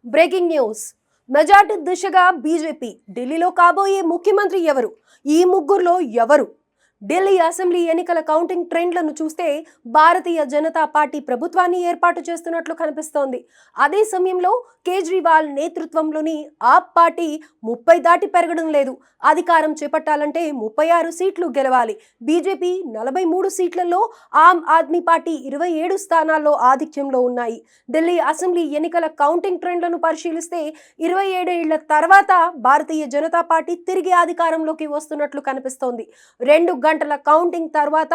Breaking news. Majority దిశగా BJP. ఢిల్లీలో కాబోయే ముఖ్యమంత్రి ఎవరు? ఈ ముగ్గురులో ఎవరు? ఢిల్లీ అసెంబ్లీ ఎన్నికల కౌంటింగ్ ట్రెండ్లను చూస్తే భారతీయ జనతా పార్టీ ప్రభుత్వాన్ని ఏర్పాటు చేస్తున్నట్లు కనిపిస్తోంది. అదే సమయంలో కేజ్రీవాల్ నేతృత్వంలోని ఆప్ పార్టీ 30 దాటి పెరగడం లేదు. అధికారం చేపట్టాలంటే 36 సీట్లు గెలవాలి. బీజేపీ 43 సీట్లలో, ఆమ్ ఆద్మీ పార్టీ 27 స్థానాల్లో ఆధిక్యంలో ఉన్నాయి. ఢిల్లీ అసెంబ్లీ ఎన్నికల కౌంటింగ్ ట్రెండ్లను పరిశీలిస్తే 27 ఏళ్ల తర్వాత భారతీయ జనతా పార్టీ తిరిగి అధికారంలోకి వస్తున్నట్లు కనిపిస్తోంది. 2 గంటల కౌంటింగ్ తర్వాత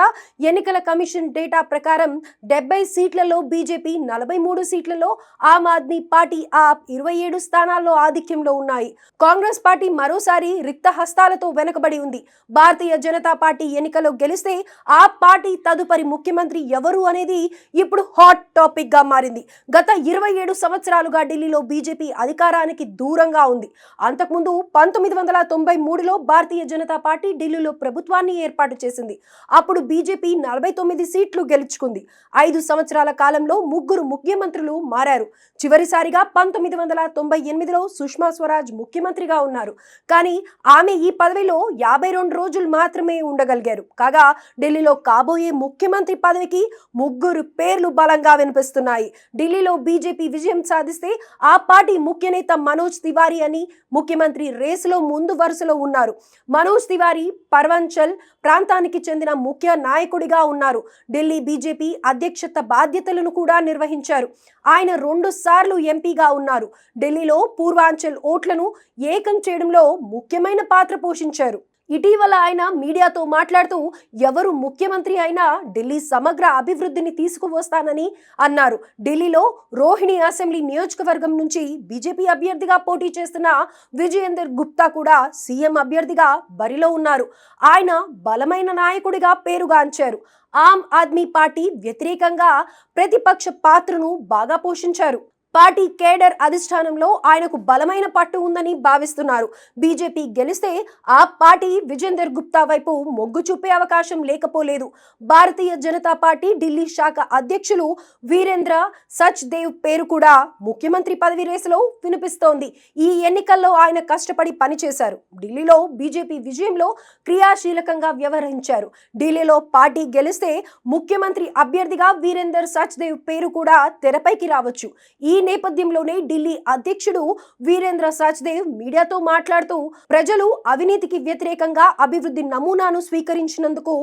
ఎన్నికల కమిషన్ డేటా ప్రకారం 70 సీట్లలో బీజేపీ, 43 సీట్లలో ఆమ్ ఆద్మీ పార్టీ, ఆప్ 27 స్థానాల్లో ఆధిక్యంలో ఉన్నాయి. కాంగ్రెస్ పార్టీ మరోసారి రిక్త హస్తాలతో వెనుకబడి ఉంది. భారతీయ జనతా పార్టీ ఎన్నికల్లో గెలిస్తే ఆప్ పార్టీ తదుపరి ముఖ్యమంత్రి ఎవరు అనేది ఇప్పుడు హాట్ టాపిక్ గా మారింది. గత 27 సంవత్సరాలుగా ఢిల్లీలో బీజేపీ అధికారానికి దూరంగా ఉంది. అంతకుముందు 1993లో భారతీయ జనతా పార్టీ ఢిల్లీలో ప్రభుత్వాన్ని ఏర్పాటు చేసింది. అప్పుడు బీజేపీ 49 సీట్లు గెలుచుకుంది. 5 సంవత్సరాల కాలంలో 3 ముఖ్యమంత్రులు మారారు. చివరిసారిగా 1998లో సుష్మా స్వరాజ్ ముఖ్యమంత్రిగా ఉన్నారు. కానీ ఆమె ఈ పదవిలో 52 రోజులు మాత్రమే ఉండగలిగారు. కాగా ఢిల్లీలో కాబోయే ముఖ్యమంత్రి పదవికి 3 పేర్లు బలంగా వినిపిస్తున్నాయి. ఢిల్లీలో బీజేపీ విజయం సాధిస్తే ఆ పార్టీ ముఖ్య నేత మనోజ్ తివారీ అని ముఖ్యమంత్రి రేసులో ముందు వరుసలో ఉన్నారు. మనోజ్ తివారీ పర్వాంచల్ ప్రాంతానికి చెందిన ముఖ్య నాయకుడిగా ఉన్నారు. ఢిల్లీ బీజేపీ అధ్యక్షత బాధ్యతలను కూడా నిర్వహించారు. ఆయన 2 సార్లు ఎంపీగా ఉన్నారు. ఢిల్లీలో పూర్వాంచల్ ఓట్లను ఏకం చేయడంలో ముఖ్యమైన పాత్ర పోషించారు. ఇటీవల ఆయన మీడియాతో మాట్లాడుతూ ఎవరు ముఖ్యమంత్రి అయినా ఢిల్లీ సమగ్ర అభివృద్ధిని తీసుకువస్తానని అన్నారు. ఢిల్లీలో రోహిణి అసెంబ్లీ నియోజకవర్గం నుంచి బీజేపీ అభ్యర్థిగా పోటీ చేస్తున్న విజయేందర్ గుప్తా కూడా సీఎం అభ్యర్థిగా బరిలో ఉన్నారు. ఆయన బలమైన నాయకుడిగా పేరుగాంచారు. ఆమ్ ఆద్మీ పార్టీ వ్యతిరేకంగా ప్రతిపక్ష పాత్రను బాగా పోషించారు. పార్టీ కేడర్ అధిష్టానంలో ఆయనకు బలమైన పట్టు ఉందని భావిస్తున్నారు. బీజేపీ గెలిస్తే ఆ పార్టీ విజేందర్ గుప్తా వైపు మొగ్గు చూపే అవకాశం లేకపోలేదు. భారతీయ జనతా పార్టీ ఢిల్లీ శాఖ అధ్యక్షులు వీరేంద్ర సచ్దేవ్ పేరు కూడా ముఖ్యమంత్రి పదవి రేసులో వినిపిస్తోంది. ఈ ఎన్నికల్లో ఆయన కష్టపడి పనిచేశారు. ఢిల్లీలో బీజేపీ విజయంలో క్రియాశీలకంగా వ్యవహరించారు. ఢిల్లీలో పార్టీ గెలిస్తే ముఖ్యమంత్రి అభ్యర్థిగా వీరేందర్ సచ్దేవ్ పేరు కూడా తెరపైకి రావచ్చు. ఈ నేపథ్యంలోనే ఢిల్లీ అధ్యక్షుడు వీరేంద్ర సచ్దేవ్ మీడియాతో మాట్లాడుతూ ప్రజలు అవినీతికి వ్యతిరేకంగా అభివృద్ధి నమూనాను స్వీకరించినందుకు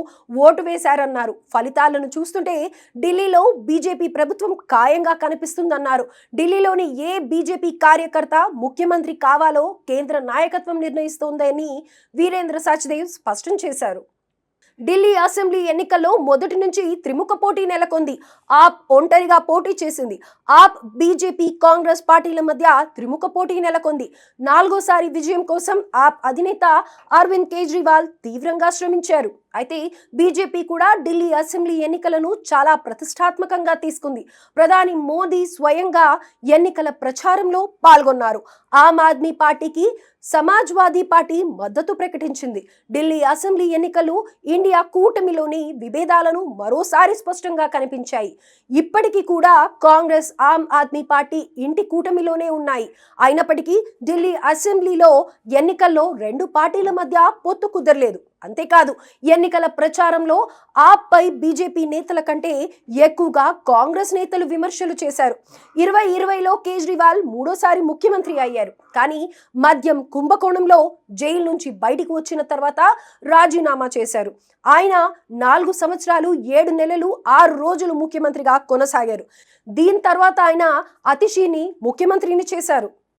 ఓటు వేశారన్నారు. ఫలితాలను చూస్తుంటే ఢిల్లీలో బీజేపీ ప్రభుత్వం ఖాయంగా కనిపిస్తుందన్నారు. ఢిల్లీలోని ఏ బీజేపీ కార్యకర్త ముఖ్యమంత్రి కావాలో కేంద్ర నాయకత్వం నిర్ణయిస్తోందని వీరేంద్ర సచ్దేవ్ స్పష్టం చేశారు. ఢిల్లీ అసెంబ్లీ ఎన్నికల్లో మొదటి నుంచి త్రిముఖ పోటీ నెలకొంది. ఆప్ ఒంటరిగా పోటీ చేసింది. ఆప్, బీజేపీ, కాంగ్రెస్ పార్టీల మధ్య త్రిముఖ పోటీ నెలకొంది. 4వ విజయం కోసం ఆప్ అధినేత అరవింద్ కేజ్రీవాల్ తీవ్రంగా శ్రమించారు. అయితే బీజేపీ కూడా ఢిల్లీ అసెంబ్లీ ఎన్నికలను చాలా ప్రతిష్టాత్మకంగా తీసుకుంది. ప్రధాని మోదీ స్వయంగా ఎన్నికల ప్రచారంలో పాల్గొన్నారు. ఆమ్ ఆద్మీ పార్టీకి సమాజ్వాదీ పార్టీ మద్దతు ప్రకటించింది. ఢిల్లీ అసెంబ్లీ ఎన్నికలు ఇండియా కూటమిలోని విభేదాలను మరోసారి స్పష్టంగా కనిపించాయి. ఇప్పటికీ కూడా కాంగ్రెస్, ఆమ్ ఆద్మీ పార్టీ ఇంటి కూటమిలోనే ఉన్నాయి. అయినప్పటికీ ఢిల్లీ అసెంబ్లీలో ఎన్నికల్లో 2 పార్టీల మధ్య పొత్తు కుదరలేదు. అంతేకాదు ఎన్నికల ప్రచారంలో ఆప్ పై బీజేపీ నేతల కంటే ఎక్కువగా కాంగ్రెస్ నేతలు విమర్శలు చేశారు. 2020లో కేజ్రీవాల్ 3వ ముఖ్యమంత్రి అయ్యారు. కానీ మద్యం కుంభకోణంలో జైలు నుంచి బయటికి వచ్చిన తర్వాత రాజీనామా చేశారు. ఆయన 4 సంవత్సరాలు 7 నెలలు 6 రోజులు ముఖ్యమంత్రిగా కొనసాగారు. దీని తర్వాత ఆయన అతిషిని ముఖ్యమంత్రిని చేశారు.